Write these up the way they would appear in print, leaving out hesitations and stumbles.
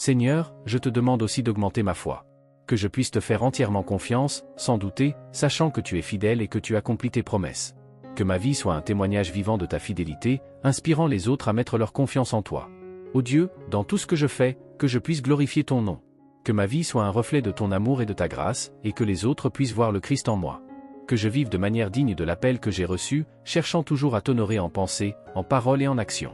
Seigneur, je te demande aussi d'augmenter ma foi. Que je puisse te faire entièrement confiance, sans douter, sachant que tu es fidèle et que tu accomplis tes promesses. Que ma vie soit un témoignage vivant de ta fidélité, inspirant les autres à mettre leur confiance en toi. Ô Dieu, dans tout ce que je fais, que je puisse glorifier ton nom. Que ma vie soit un reflet de ton amour et de ta grâce, et que les autres puissent voir le Christ en moi. Que je vive de manière digne de l'appel que j'ai reçu, cherchant toujours à t'honorer en pensée, en parole et en action.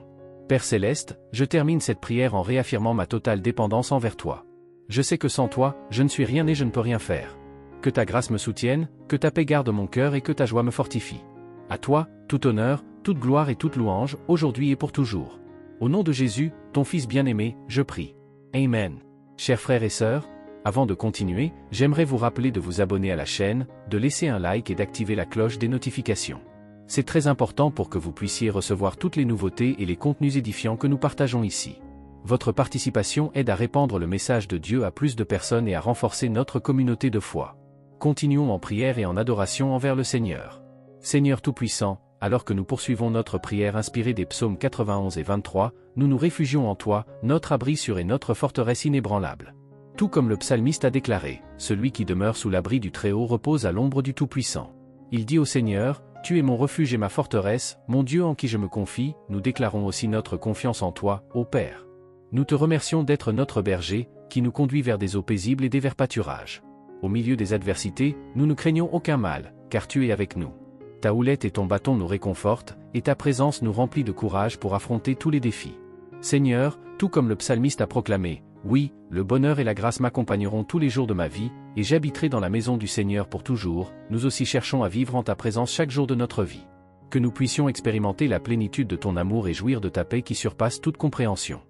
Père Céleste, je termine cette prière en réaffirmant ma totale dépendance envers toi. Je sais que sans toi, je ne suis rien et je ne peux rien faire. Que ta grâce me soutienne, que ta paix garde mon cœur et que ta joie me fortifie. À toi, tout honneur, toute gloire et toute louange, aujourd'hui et pour toujours. Au nom de Jésus, ton Fils bien-aimé, je prie. Amen. Chers frères et sœurs, avant de continuer, j'aimerais vous rappeler de vous abonner à la chaîne, de laisser un like et d'activer la cloche des notifications. C'est très important pour que vous puissiez recevoir toutes les nouveautés et les contenus édifiants que nous partageons ici. Votre participation aide à répandre le message de Dieu à plus de personnes et à renforcer notre communauté de foi. Continuons en prière et en adoration envers le Seigneur. Seigneur Tout-Puissant, alors que nous poursuivons notre prière inspirée des psaumes 91 et 23, nous nous réfugions en toi, notre abri sûr et notre forteresse inébranlable. Tout comme le psalmiste a déclaré, celui qui demeure sous l'abri du Très-Haut repose à l'ombre du Tout-Puissant. Il dit au Seigneur, tu es mon refuge et ma forteresse, mon Dieu en qui je me confie, nous déclarons aussi notre confiance en toi, ô Père. Nous te remercions d'être notre berger, qui nous conduit vers des eaux paisibles et des verts pâturages. Au milieu des adversités, nous ne craignons aucun mal, car tu es avec nous. Ta houlette et ton bâton nous réconfortent, et ta présence nous remplit de courage pour affronter tous les défis. Seigneur, tout comme le psalmiste a proclamé, oui, le bonheur et la grâce m'accompagneront tous les jours de ma vie, et j'habiterai dans la maison du Seigneur pour toujours, nous aussi cherchons à vivre en ta présence chaque jour de notre vie. Que nous puissions expérimenter la plénitude de ton amour et jouir de ta paix qui surpasse toute compréhension.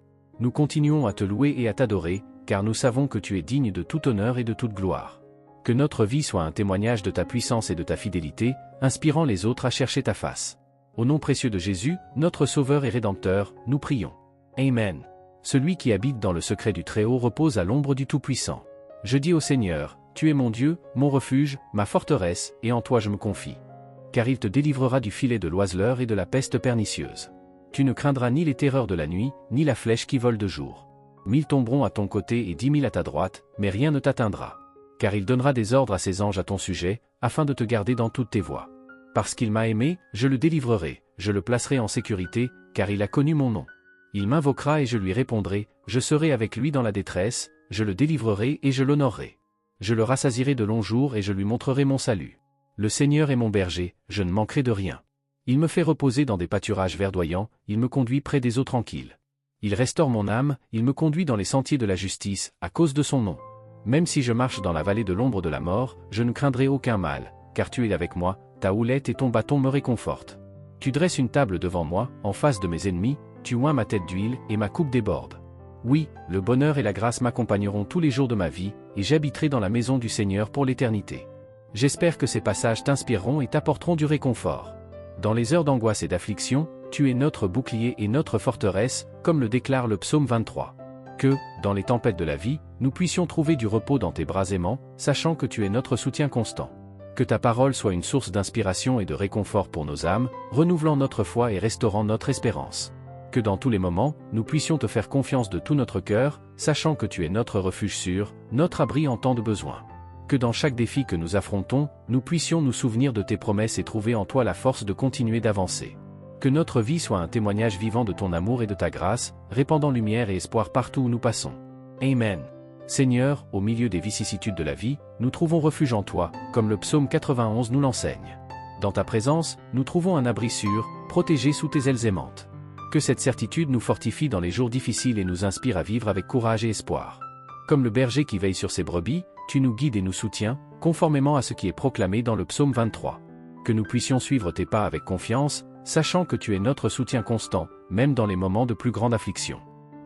Nous continuons à te louer et à t'adorer, car nous savons que tu es digne de tout honneur et de toute gloire. Que notre vie soit un témoignage de ta puissance et de ta fidélité, inspirant les autres à chercher ta face. Au nom précieux de Jésus, notre Sauveur et Rédempteur, nous prions. Amen. Celui qui habite dans le secret du Très-Haut repose à l'ombre du Tout-Puissant. Je dis au Seigneur, tu es mon Dieu, mon refuge, ma forteresse, et en toi je me confie. Car il te délivrera du filet de l'oiseleur et de la peste pernicieuse. Tu ne craindras ni les terreurs de la nuit, ni la flèche qui vole de jour. 1000 tomberont à ton côté et 10 000 à ta droite, mais rien ne t'atteindra. Car il donnera des ordres à ses anges à ton sujet, afin de te garder dans toutes tes voies. Parce qu'il m'a aimé, je le délivrerai, je le placerai en sécurité, car il a connu mon nom. Il m'invoquera et je lui répondrai, je serai avec lui dans la détresse, je le délivrerai et je l'honorerai. Je le rassasierai de longs jours et je lui montrerai mon salut. Le Seigneur est mon berger, je ne manquerai de rien. Il me fait reposer dans des pâturages verdoyants, il me conduit près des eaux tranquilles. Il restaure mon âme, il me conduit dans les sentiers de la justice, à cause de son nom. Même si je marche dans la vallée de l'ombre de la mort, je ne craindrai aucun mal, car tu es avec moi, ta houlette et ton bâton me réconfortent. Tu dresses une table devant moi, en face de mes ennemis, tu oins ma tête d'huile et ma coupe déborde. Oui, le bonheur et la grâce m'accompagneront tous les jours de ma vie, et j'habiterai dans la maison du Seigneur pour l'éternité. J'espère que ces passages t'inspireront et t'apporteront du réconfort. Dans les heures d'angoisse et d'affliction, tu es notre bouclier et notre forteresse, comme le déclare le psaume 23. Que, dans les tempêtes de la vie, nous puissions trouver du repos dans tes bras aimants, sachant que tu es notre soutien constant. Que ta parole soit une source d'inspiration et de réconfort pour nos âmes, renouvelant notre foi et restaurant notre espérance. Que dans tous les moments, nous puissions te faire confiance de tout notre cœur, sachant que tu es notre refuge sûr, notre abri en temps de besoin. Que dans chaque défi que nous affrontons, nous puissions nous souvenir de tes promesses et trouver en toi la force de continuer d'avancer. Que notre vie soit un témoignage vivant de ton amour et de ta grâce, répandant lumière et espoir partout où nous passons. Amen. Seigneur, au milieu des vicissitudes de la vie, nous trouvons refuge en toi, comme le psaume 91 nous l'enseigne. Dans ta présence, nous trouvons un abri sûr, protégé sous tes ailes aimantes. Que cette certitude nous fortifie dans les jours difficiles et nous inspire à vivre avec courage et espoir. Comme le berger qui veille sur ses brebis, tu nous guides et nous soutiens, conformément à ce qui est proclamé dans le psaume 23. Que nous puissions suivre tes pas avec confiance, sachant que tu es notre soutien constant, même dans les moments de plus grande affliction.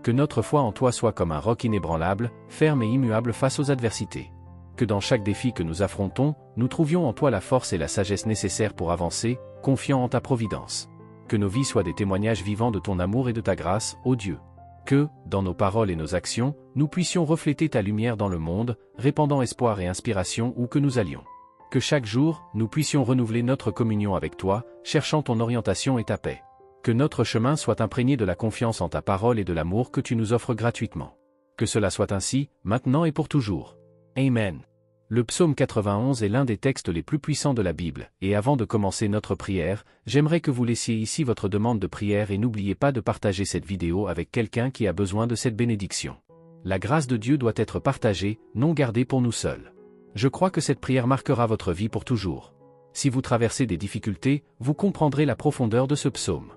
Que notre foi en toi soit comme un roc inébranlable, ferme et immuable face aux adversités. Que dans chaque défi que nous affrontons, nous trouvions en toi la force et la sagesse nécessaires pour avancer, confiant en ta providence. Que nos vies soient des témoignages vivants de ton amour et de ta grâce, ô Dieu. Que, dans nos paroles et nos actions, nous puissions refléter ta lumière dans le monde, répandant espoir et inspiration où que nous allions. Que chaque jour, nous puissions renouveler notre communion avec toi, cherchant ton orientation et ta paix. Que notre chemin soit imprégné de la confiance en ta parole et de l'amour que tu nous offres gratuitement. Que cela soit ainsi, maintenant et pour toujours. Amen. Le psaume 91 est l'un des textes les plus puissants de la Bible, et avant de commencer notre prière, j'aimerais que vous laissiez ici votre demande de prière et n'oubliez pas de partager cette vidéo avec quelqu'un qui a besoin de cette bénédiction. La grâce de Dieu doit être partagée, non gardée pour nous seuls. Je crois que cette prière marquera votre vie pour toujours. Si vous traversez des difficultés, vous comprendrez la profondeur de ce psaume.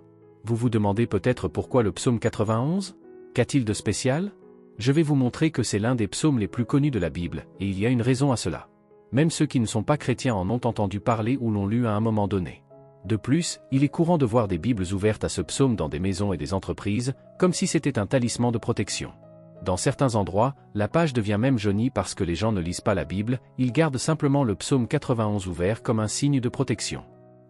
Vous vous demandez peut-être pourquoi le psaume 91 ? Qu'a-t-il de spécial ? Je vais vous montrer que c'est l'un des psaumes les plus connus de la Bible, et il y a une raison à cela. Même ceux qui ne sont pas chrétiens en ont entendu parler ou l'ont lu à un moment donné. De plus, il est courant de voir des Bibles ouvertes à ce psaume dans des maisons et des entreprises, comme si c'était un talisman de protection. Dans certains endroits, la page devient même jaunie parce que les gens ne lisent pas la Bible, ils gardent simplement le psaume 91 ouvert comme un signe de protection.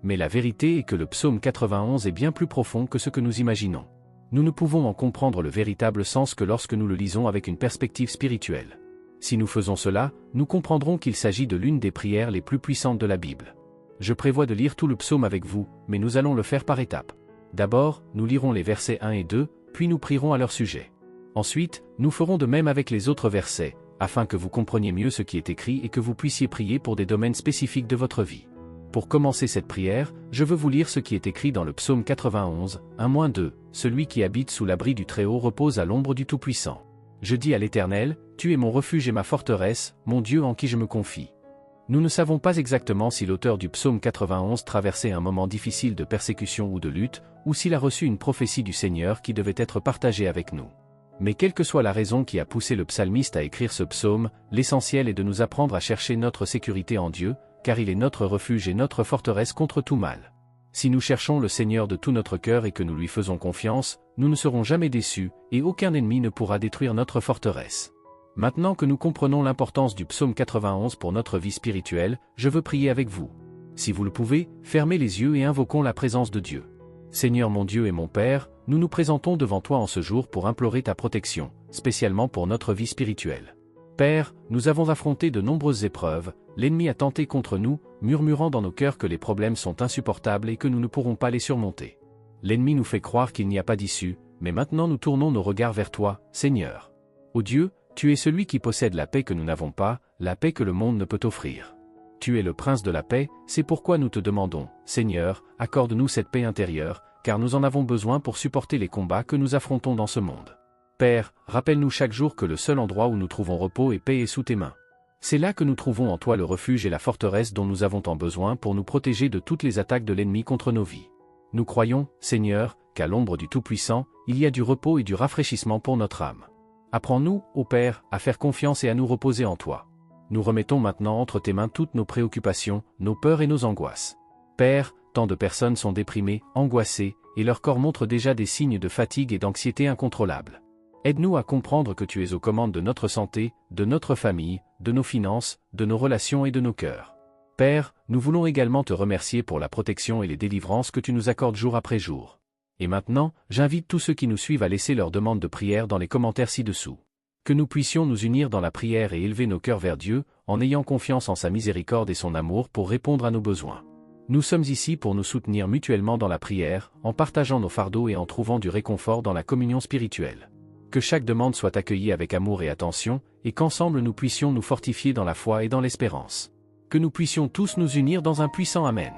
Mais la vérité est que le psaume 91 est bien plus profond que ce que nous imaginons. Nous ne pouvons en comprendre le véritable sens que lorsque nous le lisons avec une perspective spirituelle. Si nous faisons cela, nous comprendrons qu'il s'agit de l'une des prières les plus puissantes de la Bible. Je prévois de lire tout le psaume avec vous, mais nous allons le faire par étapes. D'abord, nous lirons les versets 1 et 2, puis nous prierons à leur sujet. Ensuite, nous ferons de même avec les autres versets, afin que vous compreniez mieux ce qui est écrit et que vous puissiez prier pour des domaines spécifiques de votre vie. Pour commencer cette prière, je veux vous lire ce qui est écrit dans le psaume 91, 1-2, « Celui qui habite sous l'abri du Très-Haut repose à l'ombre du Tout-Puissant. Je dis à l'Éternel, tu es mon refuge et ma forteresse, mon Dieu en qui je me confie. » Nous ne savons pas exactement si l'auteur du psaume 91 traversait un moment difficile de persécution ou de lutte, ou s'il a reçu une prophétie du Seigneur qui devait être partagée avec nous. Mais quelle que soit la raison qui a poussé le psalmiste à écrire ce psaume, l'essentiel est de nous apprendre à chercher notre sécurité en Dieu, car il est notre refuge et notre forteresse contre tout mal. Si nous cherchons le Seigneur de tout notre cœur et que nous lui faisons confiance, nous ne serons jamais déçus, et aucun ennemi ne pourra détruire notre forteresse. Maintenant que nous comprenons l'importance du psaume 91 pour notre vie spirituelle, je veux prier avec vous. Si vous le pouvez, fermez les yeux et invoquons la présence de Dieu. Seigneur mon Dieu et mon Père, nous nous présentons devant toi en ce jour pour implorer ta protection, spécialement pour notre vie spirituelle. Père, nous avons affronté de nombreuses épreuves, l'ennemi a tenté contre nous, murmurant dans nos cœurs que les problèmes sont insupportables et que nous ne pourrons pas les surmonter. L'ennemi nous fait croire qu'il n'y a pas d'issue, mais maintenant nous tournons nos regards vers toi, Seigneur. Ô Dieu, tu es celui qui possède la paix que nous n'avons pas, la paix que le monde ne peut offrir. Tu es le prince de la paix, c'est pourquoi nous te demandons, Seigneur, accorde-nous cette paix intérieure, car nous en avons besoin pour supporter les combats que nous affrontons dans ce monde. Père, rappelle-nous chaque jour que le seul endroit où nous trouvons repos et paix est sous tes mains. C'est là que nous trouvons en toi le refuge et la forteresse dont nous avons tant besoin pour nous protéger de toutes les attaques de l'ennemi contre nos vies. Nous croyons, Seigneur, qu'à l'ombre du Tout-Puissant, il y a du repos et du rafraîchissement pour notre âme. Apprends-nous, ô Père, à faire confiance et à nous reposer en toi. Nous remettons maintenant entre tes mains toutes nos préoccupations, nos peurs et nos angoisses. Père, tant de personnes sont déprimées, angoissées, et leur corps montre déjà des signes de fatigue et d'anxiété incontrôlables. Aide-nous à comprendre que tu es aux commandes de notre santé, de notre famille, de nos finances, de nos relations et de nos cœurs. Père, nous voulons également te remercier pour la protection et les délivrances que tu nous accordes jour après jour. Et maintenant, j'invite tous ceux qui nous suivent à laisser leur demande de prière dans les commentaires ci-dessous. Que nous puissions nous unir dans la prière et élever nos cœurs vers Dieu, en ayant confiance en sa miséricorde et son amour pour répondre à nos besoins. Nous sommes ici pour nous soutenir mutuellement dans la prière, en partageant nos fardeaux et en trouvant du réconfort dans la communion spirituelle. Que chaque demande soit accueillie avec amour et attention, et qu'ensemble nous puissions nous fortifier dans la foi et dans l'espérance. Que nous puissions tous nous unir dans un puissant Amen.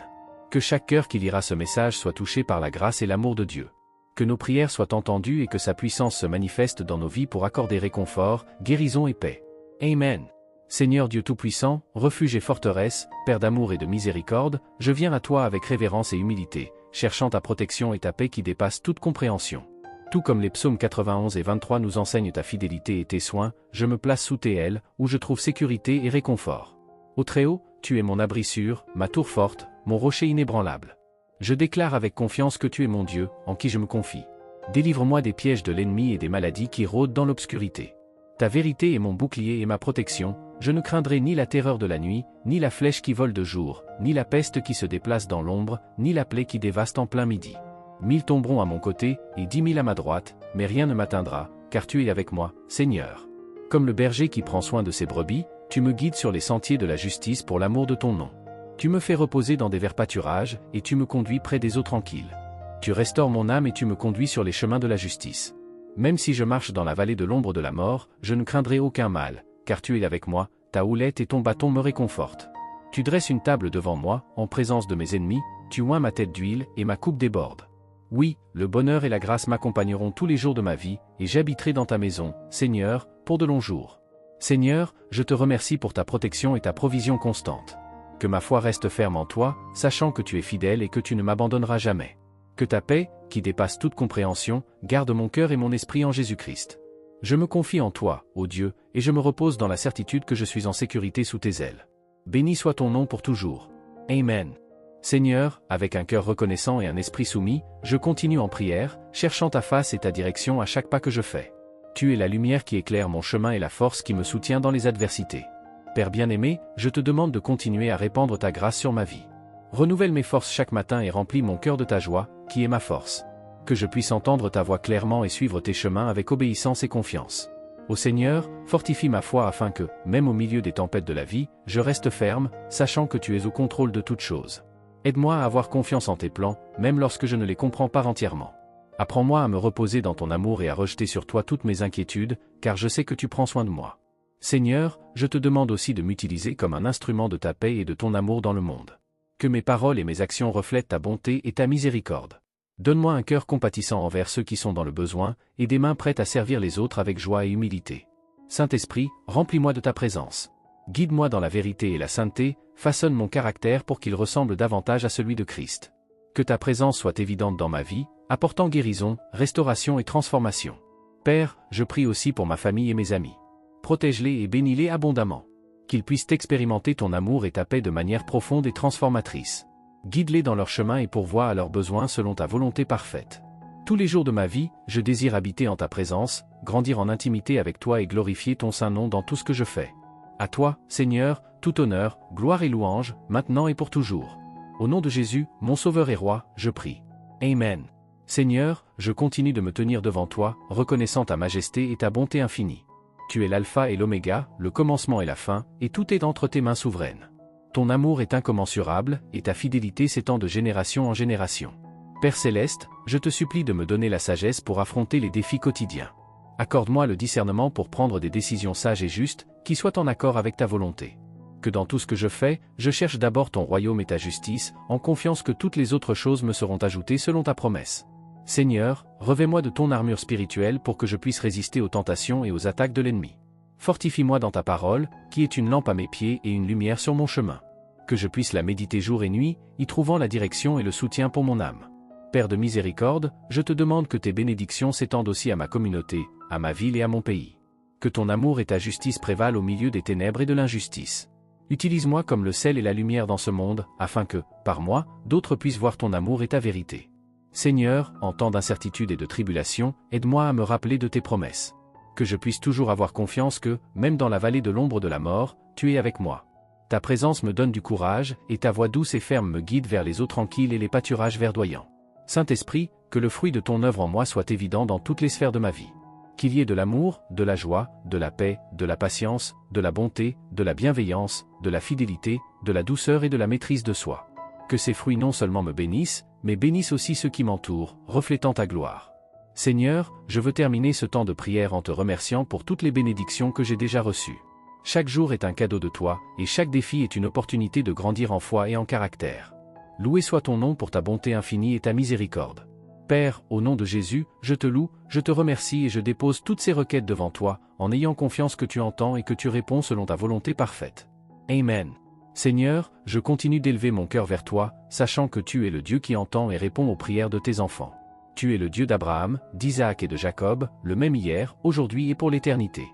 Que chaque cœur qui lira ce message soit touché par la grâce et l'amour de Dieu. Que nos prières soient entendues et que sa puissance se manifeste dans nos vies pour accorder réconfort, guérison et paix. Amen. Seigneur Dieu Tout-Puissant, refuge et forteresse, Père d'amour et de miséricorde, je viens à toi avec révérence et humilité, cherchant ta protection et ta paix qui dépassent toute compréhension. Tout comme les psaumes 91 et 23 nous enseignent ta fidélité et tes soins, je me place sous tes ailes, où je trouve sécurité et réconfort. Ô Très-Haut, tu es mon abri sûr, ma tour forte, mon rocher inébranlable. Je déclare avec confiance que tu es mon Dieu, en qui je me confie. Délivre-moi des pièges de l'ennemi et des maladies qui rôdent dans l'obscurité. Ta vérité est mon bouclier et ma protection, je ne craindrai ni la terreur de la nuit, ni la flèche qui vole de jour, ni la peste qui se déplace dans l'ombre, ni la plaie qui dévaste en plein midi. 1000 tomberont à mon côté, et 10 000 à ma droite, mais rien ne m'atteindra, car tu es avec moi, Seigneur. Comme le berger qui prend soin de ses brebis, tu me guides sur les sentiers de la justice pour l'amour de ton nom. Tu me fais reposer dans des verts pâturages, et tu me conduis près des eaux tranquilles. Tu restaures mon âme et tu me conduis sur les chemins de la justice. Même si je marche dans la vallée de l'ombre de la mort, je ne craindrai aucun mal, car tu es avec moi, ta houlette et ton bâton me réconfortent. Tu dresses une table devant moi, en présence de mes ennemis, tu oins ma tête d'huile et ma coupe déborde. Oui, le bonheur et la grâce m'accompagneront tous les jours de ma vie, et j'habiterai dans ta maison, Seigneur, pour de longs jours. Seigneur, je te remercie pour ta protection et ta provision constante. Que ma foi reste ferme en toi, sachant que tu es fidèle et que tu ne m'abandonneras jamais. Que ta paix, qui dépasse toute compréhension, garde mon cœur et mon esprit en Jésus-Christ. Je me confie en toi, ô Dieu, et je me repose dans la certitude que je suis en sécurité sous tes ailes. Béni soit ton nom pour toujours. Amen. Seigneur, avec un cœur reconnaissant et un esprit soumis, je continue en prière, cherchant ta face et ta direction à chaque pas que je fais. Tu es la lumière qui éclaire mon chemin et la force qui me soutient dans les adversités. Père bien-aimé, je te demande de continuer à répandre ta grâce sur ma vie. Renouvelle mes forces chaque matin et remplis mon cœur de ta joie, qui est ma force. Que je puisse entendre ta voix clairement et suivre tes chemins avec obéissance et confiance. Ô Seigneur, fortifie ma foi afin que, même au milieu des tempêtes de la vie, je reste ferme, sachant que tu es au contrôle de toutes choses. Aide-moi à avoir confiance en tes plans, même lorsque je ne les comprends pas entièrement. Apprends-moi à me reposer dans ton amour et à rejeter sur toi toutes mes inquiétudes, car je sais que tu prends soin de moi. Seigneur, je te demande aussi de m'utiliser comme un instrument de ta paix et de ton amour dans le monde. Que mes paroles et mes actions reflètent ta bonté et ta miséricorde. Donne-moi un cœur compatissant envers ceux qui sont dans le besoin, et des mains prêtes à servir les autres avec joie et humilité. Saint-Esprit, remplis-moi de ta présence. Guide-moi dans la vérité et la sainteté, façonne mon caractère pour qu'il ressemble davantage à celui de Christ. Que ta présence soit évidente dans ma vie, apportant guérison, restauration et transformation. Père, je prie aussi pour ma famille et mes amis. Protège-les et bénis-les abondamment. Qu'ils puissent expérimenter ton amour et ta paix de manière profonde et transformatrice. Guide-les dans leur chemin et pourvois à leurs besoins selon ta volonté parfaite. Tous les jours de ma vie, je désire habiter en ta présence, grandir en intimité avec toi et glorifier ton saint nom dans tout ce que je fais. À toi, Seigneur, tout honneur, gloire et louange, maintenant et pour toujours. Au nom de Jésus, mon Sauveur et Roi, je prie. Amen. Seigneur, je continue de me tenir devant toi, reconnaissant ta majesté et ta bonté infinie. Tu es l'alpha et l'oméga, le commencement et la fin, et tout est entre tes mains souveraines. Ton amour est incommensurable, et ta fidélité s'étend de génération en génération. Père céleste, je te supplie de me donner la sagesse pour affronter les défis quotidiens. Accorde-moi le discernement pour prendre des décisions sages et justes, qui soient en accord avec ta volonté. Que dans tout ce que je fais, je cherche d'abord ton royaume et ta justice, en confiance que toutes les autres choses me seront ajoutées selon ta promesse. Seigneur, revêt-moi de ton armure spirituelle pour que je puisse résister aux tentations et aux attaques de l'ennemi. Fortifie-moi dans ta parole, qui est une lampe à mes pieds et une lumière sur mon chemin. Que je puisse la méditer jour et nuit, y trouvant la direction et le soutien pour mon âme. Père de miséricorde, je te demande que tes bénédictions s'étendent aussi à ma communauté, à ma ville et à mon pays. Que ton amour et ta justice prévalent au milieu des ténèbres et de l'injustice. Utilise-moi comme le sel et la lumière dans ce monde, afin que, par moi, d'autres puissent voir ton amour et ta vérité. Seigneur, en temps d'incertitude et de tribulation, aide-moi à me rappeler de tes promesses. Que je puisse toujours avoir confiance que, même dans la vallée de l'ombre de la mort, tu es avec moi. Ta présence me donne du courage, et ta voix douce et ferme me guide vers les eaux tranquilles et les pâturages verdoyants. Saint-Esprit, que le fruit de ton œuvre en moi soit évident dans toutes les sphères de ma vie. Qu'il y ait de l'amour, de la joie, de la paix, de la patience, de la bonté, de la bienveillance, de la fidélité, de la douceur et de la maîtrise de soi. Que ces fruits non seulement me bénissent, mais bénissent aussi ceux qui m'entourent, reflétant ta gloire. Seigneur, je veux terminer ce temps de prière en te remerciant pour toutes les bénédictions que j'ai déjà reçues. Chaque jour est un cadeau de toi, et chaque défi est une opportunité de grandir en foi et en caractère. Loué soit ton nom pour ta bonté infinie et ta miséricorde. Père, au nom de Jésus, je te loue, je te remercie et je dépose toutes ces requêtes devant toi, en ayant confiance que tu entends et que tu réponds selon ta volonté parfaite. Amen. Seigneur, je continue d'élever mon cœur vers toi, sachant que tu es le Dieu qui entend et répond aux prières de tes enfants. Tu es le Dieu d'Abraham, d'Isaac et de Jacob, le même hier, aujourd'hui et pour l'éternité.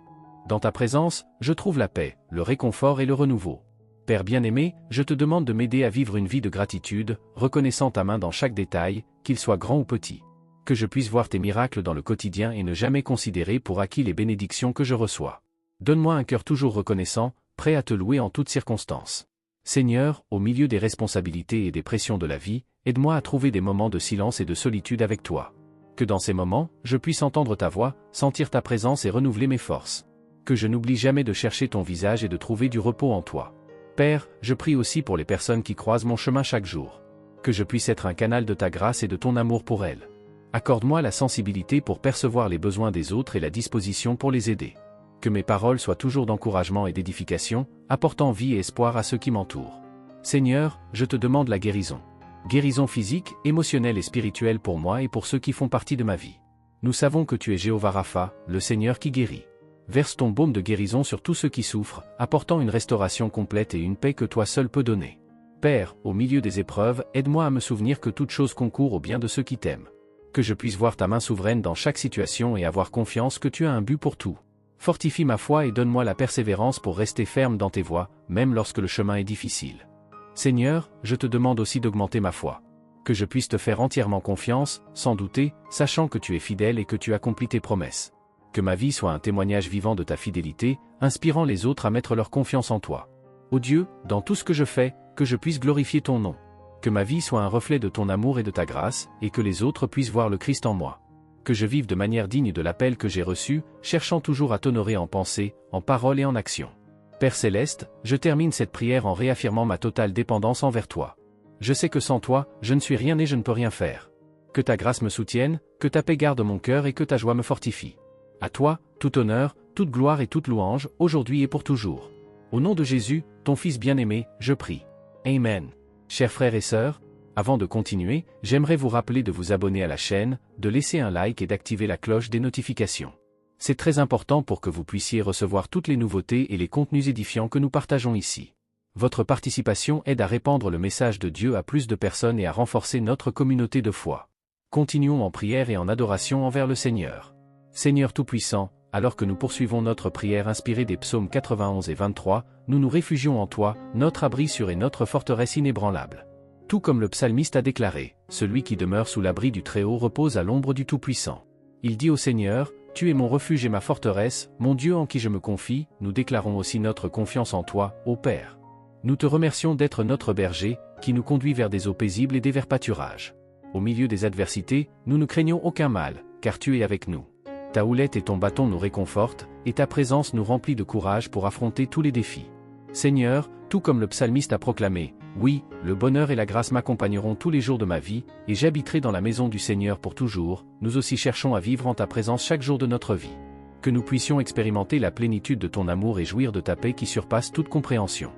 Dans ta présence, je trouve la paix, le réconfort et le renouveau. Père bien-aimé, je te demande de m'aider à vivre une vie de gratitude, reconnaissant ta main dans chaque détail, qu'il soit grand ou petit. Que je puisse voir tes miracles dans le quotidien et ne jamais considérer pour acquis les bénédictions que je reçois. Donne-moi un cœur toujours reconnaissant, prêt à te louer en toutes circonstances. Seigneur, au milieu des responsabilités et des pressions de la vie, aide-moi à trouver des moments de silence et de solitude avec toi. Que dans ces moments, je puisse entendre ta voix, sentir ta présence et renouveler mes forces. Que je n'oublie jamais de chercher ton visage et de trouver du repos en toi. Père, je prie aussi pour les personnes qui croisent mon chemin chaque jour. Que je puisse être un canal de ta grâce et de ton amour pour elles. Accorde-moi la sensibilité pour percevoir les besoins des autres et la disposition pour les aider. Que mes paroles soient toujours d'encouragement et d'édification, apportant vie et espoir à ceux qui m'entourent. Seigneur, je te demande la guérison. Guérison physique, émotionnelle et spirituelle pour moi et pour ceux qui font partie de ma vie. Nous savons que tu es Jéhovah Rapha, le Seigneur qui guérit. Verse ton baume de guérison sur tous ceux qui souffrent, apportant une restauration complète et une paix que toi seul peux donner. Père, au milieu des épreuves, aide-moi à me souvenir que toute chose concourt au bien de ceux qui t'aiment. Que je puisse voir ta main souveraine dans chaque situation et avoir confiance que tu as un but pour tout. Fortifie ma foi et donne-moi la persévérance pour rester ferme dans tes voies, même lorsque le chemin est difficile. Seigneur, je te demande aussi d'augmenter ma foi. Que je puisse te faire entièrement confiance, sans douter, sachant que tu es fidèle et que tu accomplis tes promesses. Que ma vie soit un témoignage vivant de ta fidélité, inspirant les autres à mettre leur confiance en toi. Ô Dieu, dans tout ce que je fais, que je puisse glorifier ton nom. Que ma vie soit un reflet de ton amour et de ta grâce, et que les autres puissent voir le Christ en moi. Que je vive de manière digne de l'appel que j'ai reçu, cherchant toujours à t'honorer en pensée, en parole et en action. Père Céleste, je termine cette prière en réaffirmant ma totale dépendance envers toi. Je sais que sans toi, je ne suis rien et je ne peux rien faire. Que ta grâce me soutienne, que ta paix garde mon cœur et que ta joie me fortifie. À toi, tout honneur, toute gloire et toute louange, aujourd'hui et pour toujours. Au nom de Jésus, ton Fils bien-aimé, je prie. Amen. Chers frères et sœurs, avant de continuer, j'aimerais vous rappeler de vous abonner à la chaîne, de laisser un like et d'activer la cloche des notifications. C'est très important pour que vous puissiez recevoir toutes les nouveautés et les contenus édifiants que nous partageons ici. Votre participation aide à répandre le message de Dieu à plus de personnes et à renforcer notre communauté de foi. Continuons en prière et en adoration envers le Seigneur. Seigneur Tout-Puissant, alors que nous poursuivons notre prière inspirée des psaumes 91 et 23, nous nous réfugions en toi, notre abri sûr et notre forteresse inébranlable. Tout comme le psalmiste a déclaré, celui qui demeure sous l'abri du Très-Haut repose à l'ombre du Tout-Puissant. Il dit au Seigneur, tu es mon refuge et ma forteresse, mon Dieu en qui je me confie, nous déclarons aussi notre confiance en toi, ô Père. Nous te remercions d'être notre berger, qui nous conduit vers des eaux paisibles et des verts pâturages. Au milieu des adversités, nous ne craignons aucun mal, car tu es avec nous. Ta houlette et ton bâton nous réconfortent, et ta présence nous remplit de courage pour affronter tous les défis. Seigneur, tout comme le psalmiste a proclamé, oui, le bonheur et la grâce m'accompagneront tous les jours de ma vie, et j'habiterai dans la maison du Seigneur pour toujours, nous aussi cherchons à vivre en ta présence chaque jour de notre vie. Que nous puissions expérimenter la plénitude de ton amour et jouir de ta paix qui surpasse toute compréhension.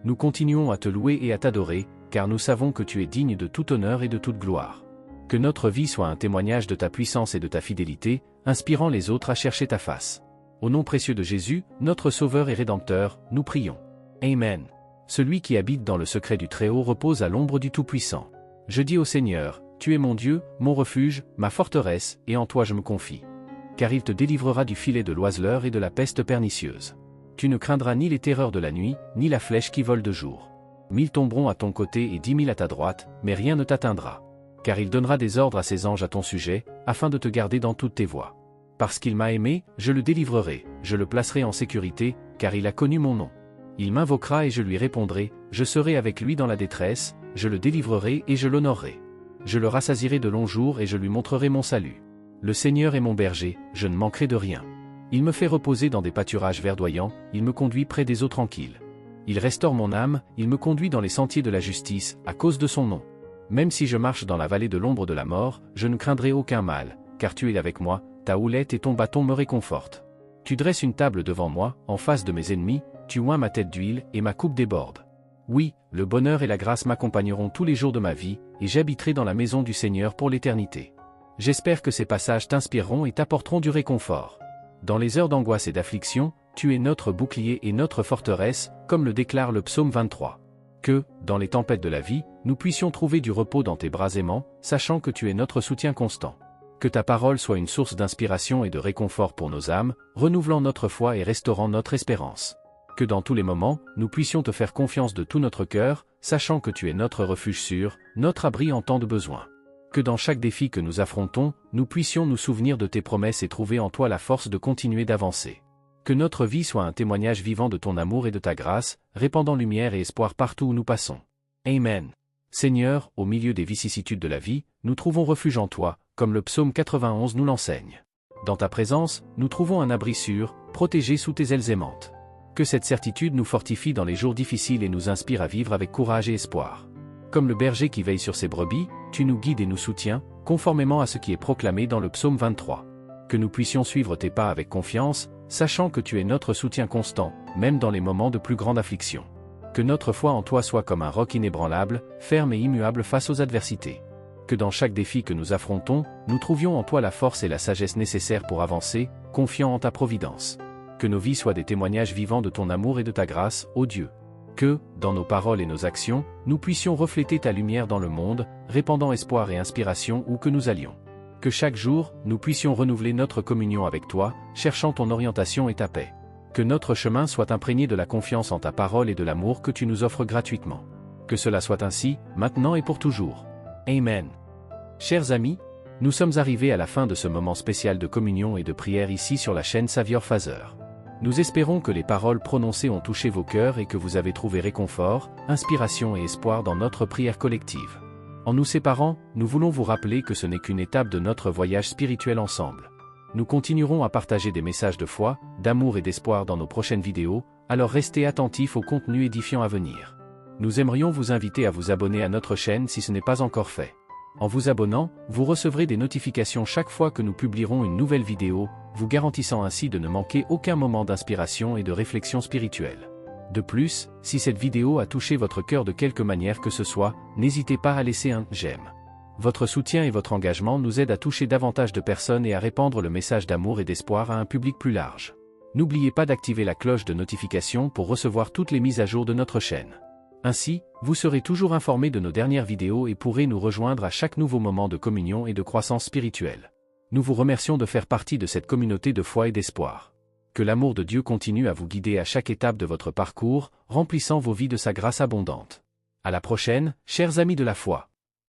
Nous continuons à te louer et à t'adorer, car nous savons que tu es digne de tout honneur et de toute gloire. Que notre vie soit un témoignage de ta puissance et de ta fidélité, inspirant les autres à chercher ta face. Au nom précieux de Jésus, notre Sauveur et Rédempteur, nous prions. Amen. Celui qui habite dans le secret du Très-Haut repose à l'ombre du Tout-Puissant. Je dis au Seigneur, tu es mon Dieu, mon refuge, ma forteresse, et en toi je me confie. Car il te délivrera du filet de l'oiseleur et de la peste pernicieuse. Tu ne craindras ni les terreurs de la nuit, ni la flèche qui vole de jour. 1000 tomberont à ton côté et 10 000 à ta droite, mais rien ne t'atteindra. Car il donnera des ordres à ses anges à ton sujet, afin de te garder dans toutes tes voies. Parce qu'il m'a aimé, je le délivrerai, je le placerai en sécurité, car il a connu mon nom. Il m'invoquera et je lui répondrai, je serai avec lui dans la détresse, je le délivrerai et je l'honorerai. Je le rassasierai de longs jours et je lui montrerai mon salut. Le Seigneur est mon berger, je ne manquerai de rien. Il me fait reposer dans des pâturages verdoyants, il me conduit près des eaux tranquilles. Il restaure mon âme, il me conduit dans les sentiers de la justice, à cause de son nom. Même si je marche dans la vallée de l'ombre de la mort, je ne craindrai aucun mal, car tu es avec moi, ta houlette et ton bâton me réconfortent. Tu dresses une table devant moi, en face de mes ennemis, tu oins ma tête d'huile et ma coupe déborde. Oui, le bonheur et la grâce m'accompagneront tous les jours de ma vie, et j'habiterai dans la maison du Seigneur pour l'éternité. J'espère que ces passages t'inspireront et t'apporteront du réconfort. Dans les heures d'angoisse et d'affliction, tu es notre bouclier et notre forteresse, comme le déclare le psaume 23. Que, dans les tempêtes de la vie, nous puissions trouver du repos dans tes bras aimants, sachant que tu es notre soutien constant. Que ta parole soit une source d'inspiration et de réconfort pour nos âmes, renouvelant notre foi et restaurant notre espérance. Que dans tous les moments, nous puissions te faire confiance de tout notre cœur, sachant que tu es notre refuge sûr, notre abri en temps de besoin. Que dans chaque défi que nous affrontons, nous puissions nous souvenir de tes promesses et trouver en toi la force de continuer d'avancer. Que notre vie soit un témoignage vivant de ton amour et de ta grâce, répandant lumière et espoir partout où nous passons. Amen. Seigneur, au milieu des vicissitudes de la vie, nous trouvons refuge en toi, comme le psaume 91 nous l'enseigne. Dans ta présence, nous trouvons un abri sûr, protégé sous tes ailes aimantes. Que cette certitude nous fortifie dans les jours difficiles et nous inspire à vivre avec courage et espoir. Comme le berger qui veille sur ses brebis, tu nous guides et nous soutiens, conformément à ce qui est proclamé dans le psaume 23. Que nous puissions suivre tes pas avec confiance, sachant que tu es notre soutien constant, même dans les moments de plus grande affliction. Que notre foi en toi soit comme un roc inébranlable, ferme et immuable face aux adversités. Que dans chaque défi que nous affrontons, nous trouvions en toi la force et la sagesse nécessaires pour avancer, confiant en ta providence. Que nos vies soient des témoignages vivants de ton amour et de ta grâce, ô Dieu. Que, dans nos paroles et nos actions, nous puissions refléter ta lumière dans le monde, répandant espoir et inspiration où que nous allions. Que chaque jour, nous puissions renouveler notre communion avec toi, cherchant ton orientation et ta paix. Que notre chemin soit imprégné de la confiance en ta parole et de l'amour que tu nous offres gratuitement. Que cela soit ainsi, maintenant et pour toujours. Amen. Chers amis, nous sommes arrivés à la fin de ce moment spécial de communion et de prière ici sur la chaîne Savior Father. Nous espérons que les paroles prononcées ont touché vos cœurs et que vous avez trouvé réconfort, inspiration et espoir dans notre prière collective. En nous séparant, nous voulons vous rappeler que ce n'est qu'une étape de notre voyage spirituel ensemble. Nous continuerons à partager des messages de foi, d'amour et d'espoir dans nos prochaines vidéos, alors restez attentifs au contenu édifiant à venir. Nous aimerions vous inviter à vous abonner à notre chaîne si ce n'est pas encore fait. En vous abonnant, vous recevrez des notifications chaque fois que nous publierons une nouvelle vidéo, vous garantissant ainsi de ne manquer aucun moment d'inspiration et de réflexion spirituelle. De plus, si cette vidéo a touché votre cœur de quelque manière que ce soit, n'hésitez pas à laisser un « j'aime ». Votre soutien et votre engagement nous aident à toucher davantage de personnes et à répandre le message d'amour et d'espoir à un public plus large. N'oubliez pas d'activer la cloche de notification pour recevoir toutes les mises à jour de notre chaîne. Ainsi, vous serez toujours informé de nos dernières vidéos et pourrez nous rejoindre à chaque nouveau moment de communion et de croissance spirituelle. Nous vous remercions de faire partie de cette communauté de foi et d'espoir. Que l'amour de Dieu continue à vous guider à chaque étape de votre parcours, remplissant vos vies de sa grâce abondante. À la prochaine, chers amis de la foi.